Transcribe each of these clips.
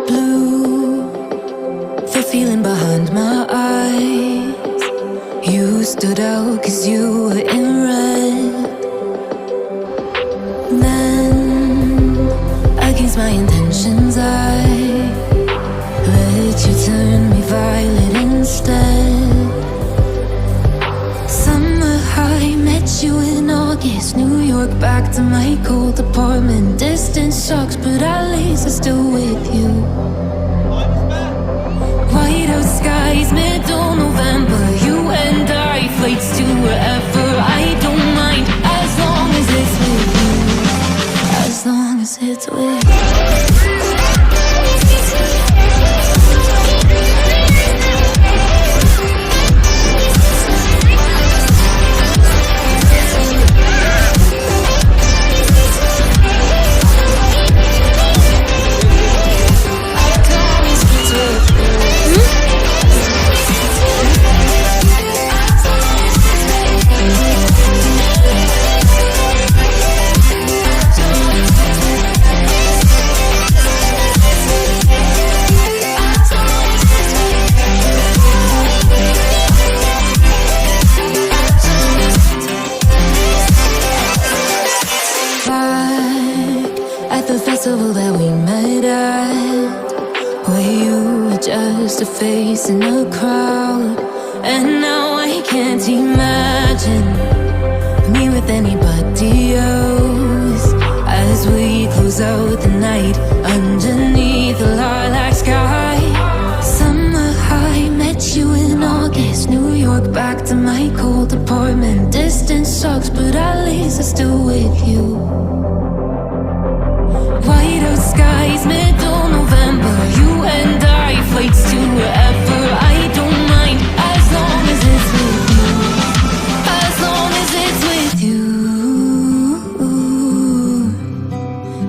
Blue, the feeling behind my eyes. You stood out 'cause you were in red. Then, against my intentions, I let you turn me violet instead. Summer high, met you in August. New York, back to my cold apartment. Distance sucks, but at least I'm still with you. White out skies, middle November. You and I, flights to wherever. I don't mind, as long as it's with you. As long as it's with you. At the festival that we met at, where you were just a face in a crowd. And now I can't imagine me with anybody else. As we close out the night underneath the lilac sky. Summer high, met you in August. New York, back to my cold apartment. Distance sucks, but at least I'm still with you. White out skies, middle November. You and I, flights to wherever. I don't mind, as long as it's with you. As long as it's with you.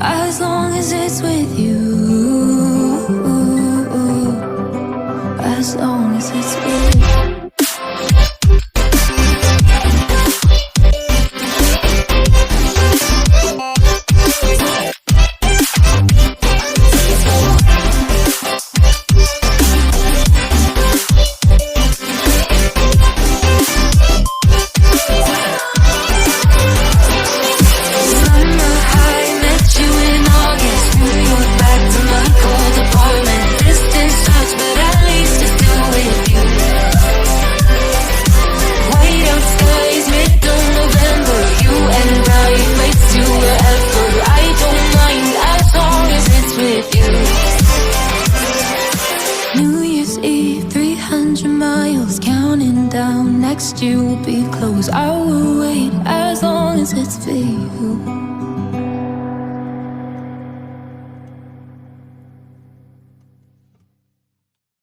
As long as it's with you. As long as it's with you. New Year's Eve, 300 miles, counting down. Next year will be close. I will wait as long as it's for you.